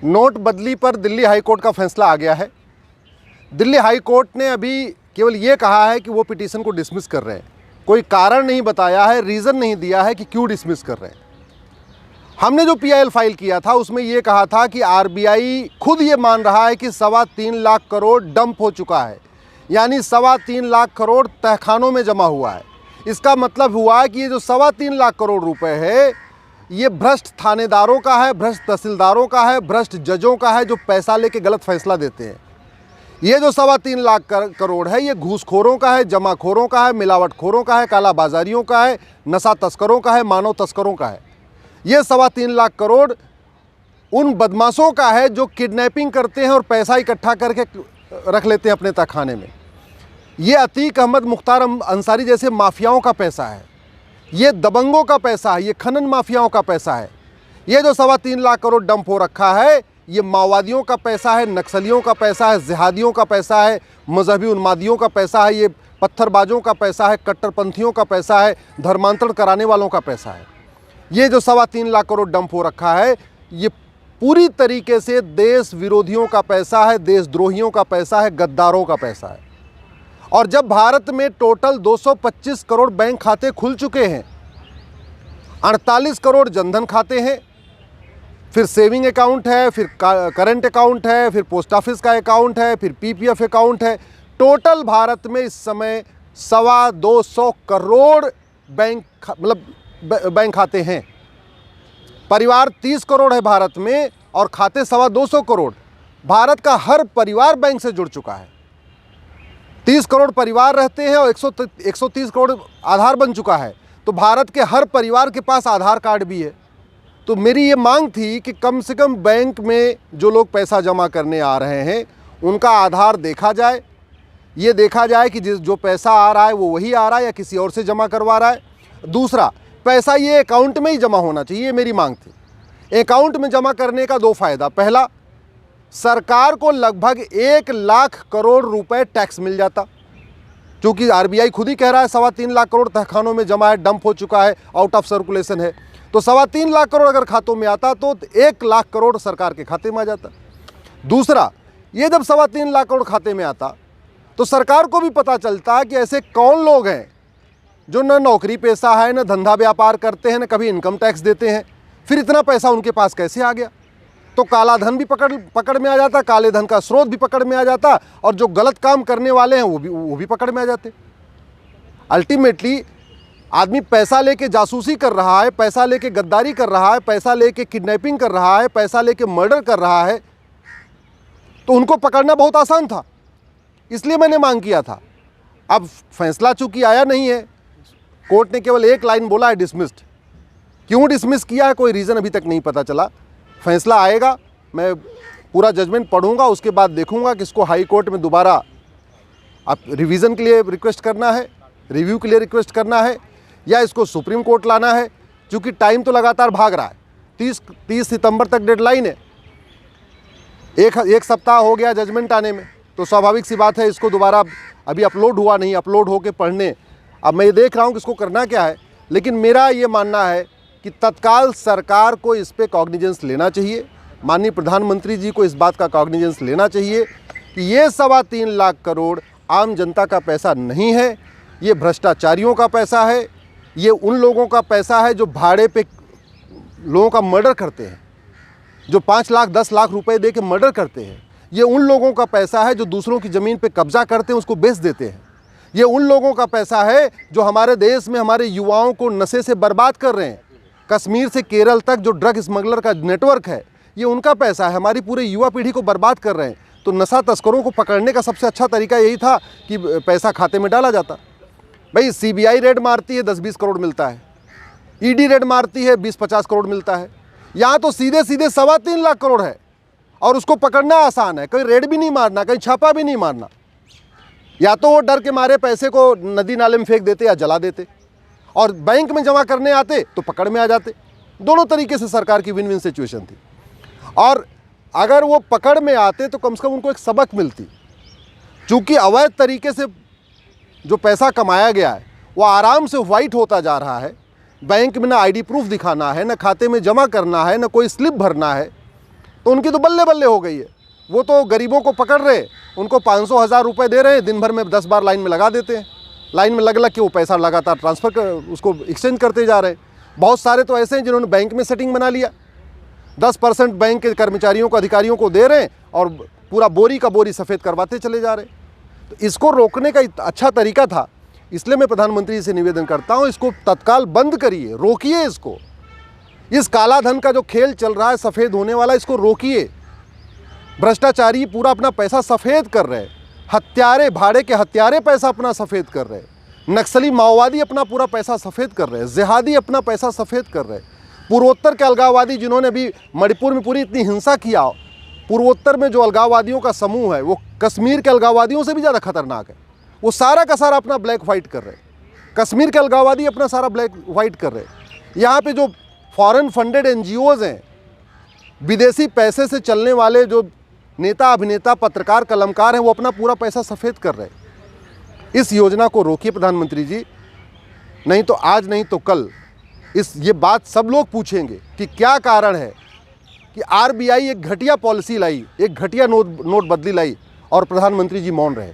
नोटबंदी पर Delhi high court का फैसला आ गया है। दिल्ली हाई कोर्ट ने अभी केवल ये कहा है कि वो पिटीशन को डिसमिस कर रहे हैं, कोई कारण नहीं बताया है, रीज़न नहीं दिया है कि क्यों डिसमिस कर रहे हैं। हमने जो पीआईएल फाइल किया था उसमें ये कहा था कि आरबीआई खुद ये मान रहा है कि 3.25 लाख करोड़ डंप हो चुका है, यानी 3.25 लाख करोड़ तहखानों में जमा हुआ है। इसका मतलब हुआ कि ये जो 3.25 लाख करोड़ रुपए है ये भ्रष्ट थानेदारों का है, भ्रष्ट तहसीलदारों का है, भ्रष्ट जजों का है जो पैसा लेके गलत फैसला देते हैं। ये जो 3.25 लाख करोड़ है ये घूसखोरों का है, जमाखोरों का है, मिलावटखोरों का है, कालाबाजारियों का है, नशा तस्करों का है, मानव तस्करों का है। ये 3.25 लाख करोड़ उन बदमाशों का है जो किडनैपिंग करते हैं और पैसा इकट्ठा करके रख लेते हैं अपने तहखाने में। ये अतीक अहमद, मुख्तार अंसारी जैसे माफियाओं का पैसा है, ये दबंगों का पैसा है, ये खनन माफियाओं का पैसा है। ये जो 3.25 लाख करोड़ डंप हो रखा है ये माओवादियों का पैसा है, नक्सलियों का पैसा है, जिहादियों का पैसा है, मजहबी उन्मादियों का पैसा है, ये पत्थरबाजों का पैसा है, कट्टरपंथियों का पैसा है, धर्मांतरण कराने वालों का पैसा है। ये जो 3.25 लाख करोड़ डंप हो रखा है ये पूरी तरीके से देश विरोधियों का पैसा है, देशद्रोहियों का पैसा है, गद्दारों का पैसा है। और जब भारत में टोटल 225 करोड़ बैंक खाते खुल चुके हैं, 48 करोड़ जनधन खाते हैं, फिर सेविंग अकाउंट है, फिर करंट अकाउंट है, फिर पोस्ट ऑफिस का अकाउंट है, फिर पीपीएफ अकाउंट है, टोटल भारत में इस समय 225 करोड़ बैंक खाते हैं। परिवार 30 करोड़ है भारत में और खाते 225 करोड़। भारत का हर परिवार बैंक से जुड़ चुका है। 30 करोड़ परिवार रहते हैं और 130 करोड़ आधार बन चुका है, तो भारत के हर परिवार के पास आधार कार्ड भी है। तो मेरी ये मांग थी कि कम से कम बैंक में जो लोग पैसा जमा करने आ रहे हैं उनका आधार देखा जाए, ये देखा जाए कि जो पैसा आ रहा है वो वही आ रहा है या किसी और से जमा करवा रहा है। दूसरा, पैसा ये अकाउंट में ही जमा होना चाहिए, ये मेरी मांग थी। अकाउंट में जमा करने का 2 फायदा। पहला, सरकार को लगभग 1 लाख करोड़ रुपए टैक्स मिल जाता, क्योंकि आरबीआई खुद ही कह रहा है 3.25 लाख करोड़ तहखानों में जमा है, डंप हो चुका है, आउट ऑफ सर्कुलेशन है। तो 3.25 लाख करोड़ अगर खातों में आता तो 1 लाख करोड़ सरकार के खाते में आ जाता। दूसरा, ये जब 3.25 लाख करोड़ खाते में आता तो सरकार को भी पता चलता कि ऐसे कौन लोग हैं जो न नौकरी पेशा है, न धंधा व्यापार करते हैं, न कभी इनकम टैक्स देते हैं, फिर इतना पैसा उनके पास कैसे आ गया। तो काला धन भी पकड़ में आ जाता, काले धन का स्रोत भी पकड़ में आ जाता, और जो गलत काम करने वाले हैं वो भी पकड़ में आ जाते। अल्टीमेटली आदमी पैसा लेके जासूसी कर रहा है, पैसा लेके गद्दारी कर रहा है, पैसा लेके किडनैपिंग कर रहा है, पैसा लेके मर्डर कर रहा है, तो उनको पकड़ना बहुत आसान था। इसलिए मैंने मांग किया था। अब फैसला चूंकि आया नहीं है, कोर्ट ने केवल एक लाइन बोला है, डिसमिस्ड। क्यों डिसमिस किया है कोई रीज़न अभी तक नहीं पता चला। फैसला आएगा, मैं पूरा जजमेंट पढ़ूंगा, उसके बाद देखूंगा कि इसको हाई कोर्ट में दोबारा आप रिवीजन के लिए रिक्वेस्ट करना है, रिव्यू के लिए रिक्वेस्ट करना है, या इसको सुप्रीम कोर्ट लाना है। क्योंकि टाइम तो लगातार भाग रहा है, 30 सितंबर तक डेडलाइन है, एक सप्ताह हो गया जजमेंट आने में। तो स्वाभाविक सी बात है इसको दोबारा, अभी अपलोड हुआ नहीं, अपलोड होके पढ़ने। अब मैं ये देख रहा हूँ कि इसको करना क्या है, लेकिन मेरा ये मानना है कि तत्काल सरकार को इस पे कॉग्निजेंस लेना चाहिए। माननीय प्रधानमंत्री जी को इस बात का कॉग्निजेंस लेना चाहिए कि ये 3.25 लाख करोड़ आम जनता का पैसा नहीं है, ये भ्रष्टाचारियों का पैसा है, ये उन लोगों का पैसा है जो भाड़े पे लोगों का मर्डर करते हैं, जो 5 लाख 10 लाख रुपए दे के मर्डर करते हैं। ये उन लोगों का पैसा है जो दूसरों की ज़मीन पे कब्जा करते हैं, उसको बेच देते हैं। ये उन लोगों का पैसा है जो हमारे देश में हमारे युवाओं को नशे से बर्बाद कर रहे हैं। कश्मीर से केरल तक जो ड्रग स्मगलर का नेटवर्क है ये उनका पैसा है, हमारी पूरे युवा पीढ़ी को बर्बाद कर रहे हैं। तो नशा तस्करों को पकड़ने का सबसे अच्छा तरीका यही था कि पैसा खाते में डाला जाता। भाई सीबीआई रेड मारती है 10-20 करोड़ मिलता है, ईडी रेड मारती है 20-50 करोड़ मिलता है। यहाँ तो सीधे 3.25 लाख करोड़ है और उसको पकड़ना आसान है, कहीं रेड भी नहीं मारना, कहीं छापा भी नहीं मारना। या तो वो डर के मारे पैसे को नदी नाले में फेंक देते या जला देते, और बैंक में जमा करने आते तो पकड़ में आ जाते। दोनों तरीके से सरकार की विन विन सिचुएशन थी। और अगर वो पकड़ में आते तो कम से कम उनको एक सबक मिलती। चूँकि अवैध तरीके से जो पैसा कमाया गया है वो आराम से वाइट होता जा रहा है, बैंक में ना आईडी प्रूफ दिखाना है, ना खाते में जमा करना है, ना कोई स्लिप भरना है, तो उनकी तो बल्ले बल्ले हो गई है। वो तो गरीबों को पकड़ रहे, उनको 500-1000 रुपये दे रहे हैं, दिन भर में 10 बार लाइन में लगा देते हैं। लाइन में लग के वो पैसा लगातार ट्रांसफ़र कर उसको एक्सचेंज करते जा रहे हैं। बहुत सारे तो ऐसे हैं जिन्होंने बैंक में सेटिंग बना लिया, 10% बैंक के कर्मचारियों को, अधिकारियों को दे रहे हैं और पूरा बोरी का बोरी सफ़ेद करवाते चले जा रहे हैं। तो इसको रोकने का अच्छा तरीका था, इसलिए मैं प्रधानमंत्री से निवेदन करता हूँ, इसको तत्काल बंद करिए, रोकिए इसको। इस काला धन का जो खेल चल रहा है सफ़ेद होने वाला, इसको रोकिए। भ्रष्टाचारी पूरा अपना पैसा सफ़ेद कर रहे हैं, हत्यारे, भाड़े के हत्यारे पैसा अपना सफ़ेद कर रहे हैं, नक्सली माओवादी अपना पूरा पैसा सफ़ेद कर रहे हैं, जिहादी अपना पैसा सफ़ेद कर रहे हैं, पूर्वोत्तर के अलगाववादी जिन्होंने भी मणिपुर में पूरी इतनी हिंसा किया, पूर्वोत्तर में जो अलगाववादियों का समूह है वो कश्मीर के अलगाववादियों से भी ज़्यादा खतरनाक है। वो सारा का सारा अपना ब्लैक वाइट कर रहे हैं। कश्मीर के अलगाववादी अपना सारा ब्लैक वाइट कर रहे हैं। यहाँ पे जो फॉरेन फंडेड NGOs हैं, विदेशी पैसे से चलने वाले जो नेता, अभिनेता, पत्रकार, कलमकार हैं, वो अपना पूरा पैसा सफ़ेद कर रहे हैं। इस योजना को रोकिए प्रधानमंत्री जी, नहीं तो आज नहीं तो कल ये बात सब लोग पूछेंगे कि क्या कारण है कि RBI एक घटिया पॉलिसी लाई, एक घटिया नोटबंदी लाई और प्रधानमंत्री जी मौन रहे।